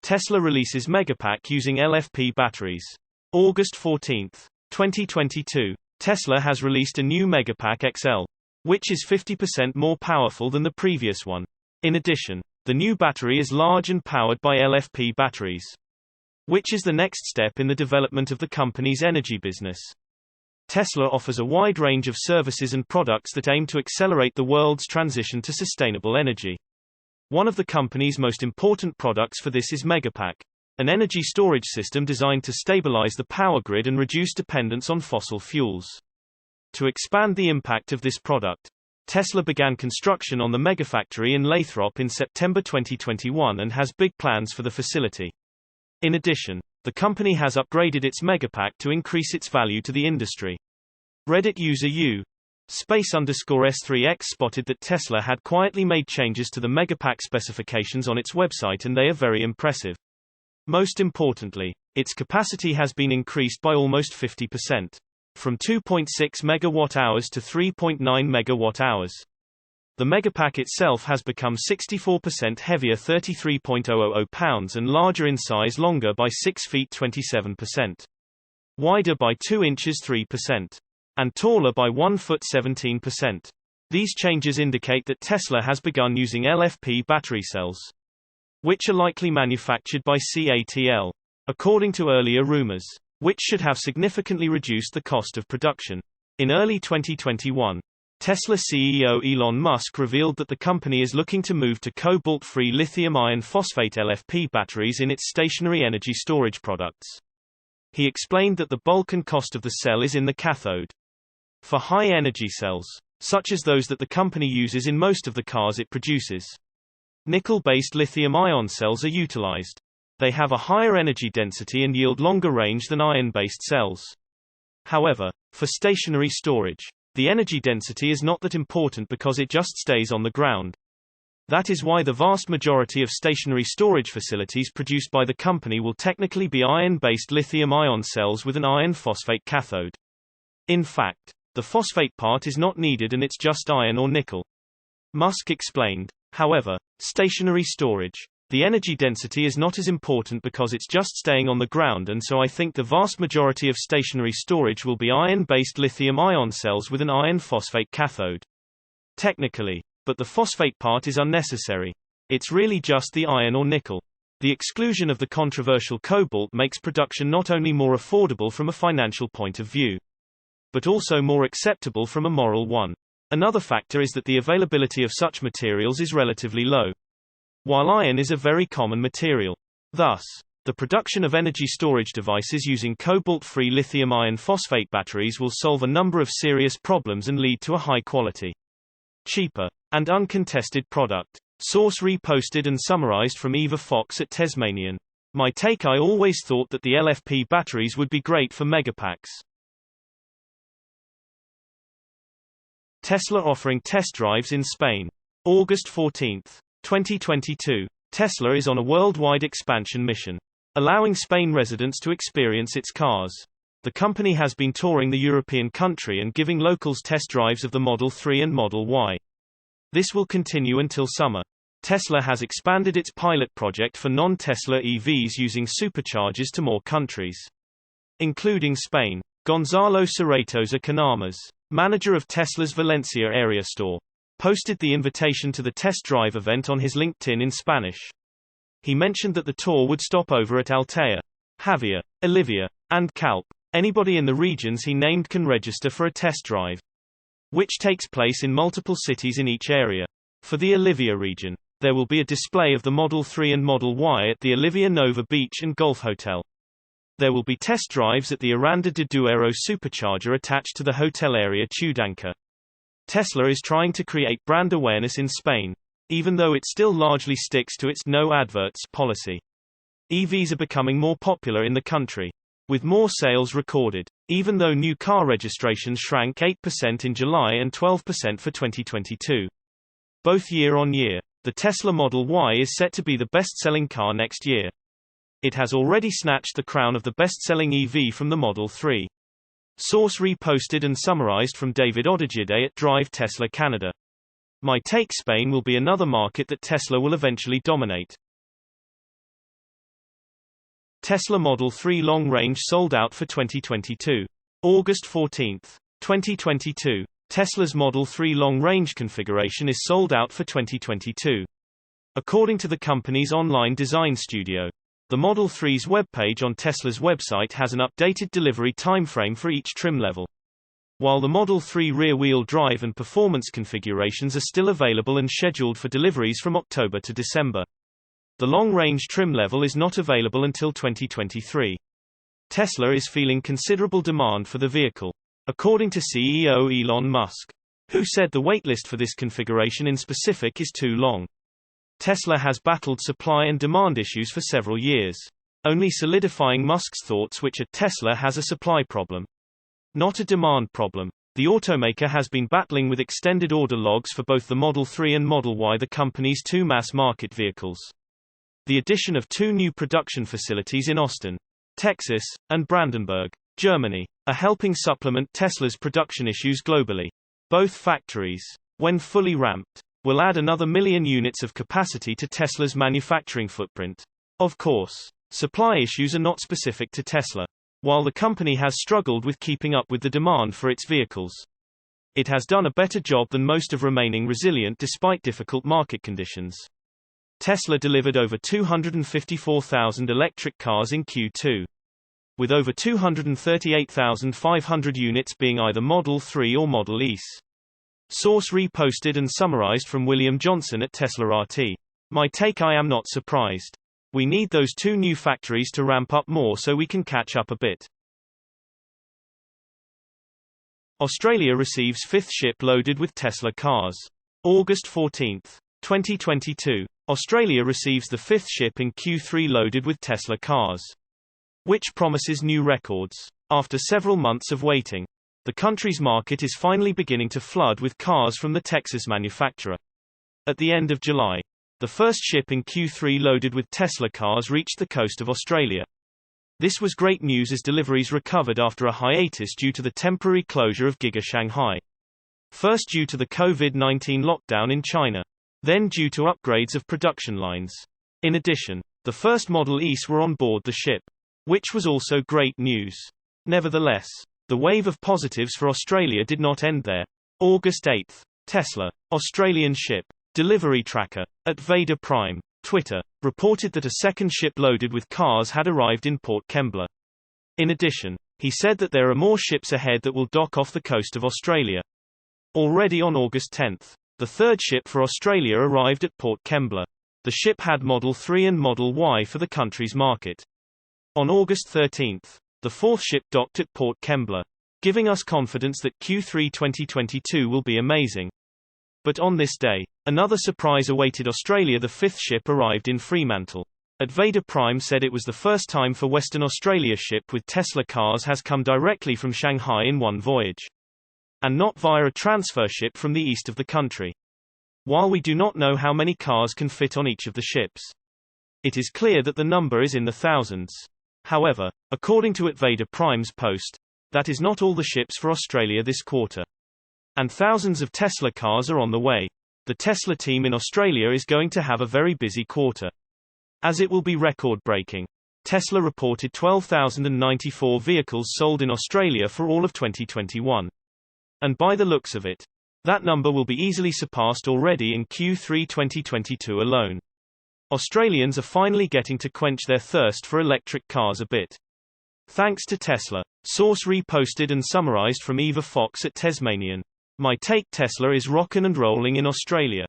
Tesla releases Megapack using LFP batteries. August 14, 2022. Tesla has released a new Megapack XL, which is 50% more powerful than the previous one. In addition, the new battery is large and powered by LFP batteries, which is the next step in the development of the company's energy business. Tesla offers a wide range of services and products that aim to accelerate the world's transition to sustainable energy. One of the company's most important products for this is Megapack, an energy storage system designed to stabilize the power grid and reduce dependence on fossil fuels. To expand the impact of this product, Tesla began construction on the Megafactory in Lathrop in September 2021 and has big plans for the facility. In addition, the company has upgraded its Megapack to increase its value to the industry. Reddit user Space_S3X spotted that Tesla had quietly made changes to the Megapack specifications on its website, and they are very impressive. Most importantly, its capacity has been increased by almost 50%, from 2.6 MWh to 3.9 MWh. The Megapack itself has become 64% heavier, 33.000 pounds, and larger in size, longer by 6 feet 27%, wider by 2 inches 3%, and taller by 1 foot 17%. These changes indicate that Tesla has begun using LFP battery cells, which are likely manufactured by CATL, according to earlier rumors, which should have significantly reduced the cost of production. In early 2021, Tesla CEO Elon Musk revealed that the company is looking to move to cobalt-free lithium iron phosphate LFP batteries in its stationary energy storage products. He explained that the bulk and cost of the cell is in the cathode. For high-energy cells, such as those that the company uses in most of the cars it produces, nickel-based lithium-ion cells are utilized. They have a higher energy density and yield longer range than iron-based cells. However, for stationary storage, the energy density is not that important because it just stays on the ground. That is why the vast majority of stationary storage facilities produced by the company will technically be iron-based lithium-ion cells with an iron phosphate cathode. In fact, the phosphate part is not needed and it's just iron or nickel. Musk explained. However, stationary storage, the energy density is not as important because it's just staying on the ground, and so I think the vast majority of stationary storage will be iron-based lithium-ion cells with an iron phosphate cathode. Technically, but the phosphate part is unnecessary. It's really just the iron or nickel. The exclusion of the controversial cobalt makes production not only more affordable from a financial point of view, but also more acceptable from a moral one. Another factor is that the availability of such materials is relatively low, while iron is a very common material. Thus, the production of energy storage devices using cobalt-free lithium iron phosphate batteries will solve a number of serious problems and lead to a high-quality, cheaper, and uncontested product. Source reposted and summarized from Eva Fox at Tasmanian. My take: I always thought that the LFP batteries would be great for megapacks. Tesla offering test drives in Spain. August 14, 2022. Tesla is on a worldwide expansion mission, allowing Spain residents to experience its cars. The company has been touring the European country and giving locals test drives of the Model 3 and Model Y. This will continue until summer. Tesla has expanded its pilot project for non-Tesla EVs using superchargers to more countries, including Spain. Gonzalo Cerretosa Canamas, manager of Tesla's Valencia area store, posted the invitation to the test drive event on his LinkedIn in Spanish. He mentioned that the tour would stop over at Altea, Javier, Olivia, and Calp. Anybody in the regions he named can register for a test drive, which takes place in multiple cities in each area. For the Olivia region, there will be a display of the Model 3 and Model Y at the Olivia Nova Beach and Golf Hotel. There will be test drives at the Aranda de Duero supercharger attached to the hotel area Tudanca. Tesla is trying to create brand awareness in Spain, even though it still largely sticks to its no adverts policy. EVs are becoming more popular in the country, with more sales recorded, even though new car registrations shrank 8% in July and 12% for 2022. Both year-on-year, the Tesla Model Y is set to be the best-selling car next year. It has already snatched the crown of the best-selling EV from the Model 3. Source reposted and summarized from David Odejide at Drive Tesla Canada. My take: Spain will be another market that Tesla will eventually dominate. Tesla Model 3 long range sold out for 2022. August 14, 2022. Tesla's Model 3 long-range configuration is sold out for 2022. According to the company's online design studio, the Model 3's webpage on Tesla's website has an updated delivery timeframe for each trim level. While the Model 3 rear-wheel drive and performance configurations are still available and scheduled for deliveries from October to December, the long-range trim level is not available until 2023. Tesla is feeling considerable demand for the vehicle, according to CEO Elon Musk, who said the waitlist for this configuration in specific is too long. Tesla has battled supply and demand issues for several years, only solidifying Musk's thoughts which Tesla has a supply problem, not a demand problem. The automaker has been battling with extended order logs for both the Model 3 and Model Y, the company's two mass-market vehicles. The addition of two new production facilities in Austin, Texas, and Brandenburg, Germany, are helping supplement Tesla's production issues globally. Both factories, when fully ramped, will add another 1 million units of capacity to Tesla's manufacturing footprint. Of course, supply issues are not specific to Tesla. While the company has struggled with keeping up with the demand for its vehicles, it has done a better job than most of remaining resilient despite difficult market conditions. Tesla delivered over 254,000 electric cars in Q2, with over 238,500 units being either Model 3 or Model S. Source reposted and summarized from William Johnson at Tesla RT. My take: I am not surprised. We need those two new factories to ramp up more so we can catch up a bit. Australia receives fifth ship loaded with Tesla cars. August 14, 2022. Australia receives the fifth ship in Q3 loaded with Tesla cars, which promises new records. After several months of waiting, the country's market is finally beginning to flood with cars from the Texas manufacturer. At the end of July, the first ship in Q3 loaded with Tesla cars reached the coast of Australia. This was great news as deliveries recovered after a hiatus due to the temporary closure of Giga Shanghai. First due to the COVID-19 lockdown in China, then due to upgrades of production lines. In addition, the first Model S were on board the ship, which was also great news. Nevertheless, the wave of positives for Australia did not end there. August 8. Tesla, Australian ship, delivery tracker, at Vader Prime, Twitter, reported that a second ship loaded with cars had arrived in Port Kembla. In addition, he said that there are more ships ahead that will dock off the coast of Australia. Already on August 10, the third ship for Australia arrived at Port Kembla. The ship had Model 3 and Model Y for the country's market. On August 13, the fourth ship docked at Port Kembla, giving us confidence that Q3 2022 will be amazing. But on this day, another surprise awaited Australia. The fifth ship arrived in Fremantle. At Vader Prime said it was the first time for Western Australia ship with Tesla cars has come directly from Shanghai in one voyage, and not via a transfer ship from the east of the country. While we do not know how many cars can fit on each of the ships, it is clear that the number is in the thousands. However, according to Vader Prime's post, that is not all the ships for Australia this quarter. And thousands of Tesla cars are on the way. The Tesla team in Australia is going to have a very busy quarter, as it will be record-breaking. Tesla reported 12,094 vehicles sold in Australia for all of 2021. And by the looks of it, that number will be easily surpassed already in Q3 2022 alone. Australians are finally getting to quench their thirst for electric cars a bit, thanks to Tesla. Source reposted and summarized from Eva Fox at Tasmanian. My take: Tesla is rockin' and rolling in Australia.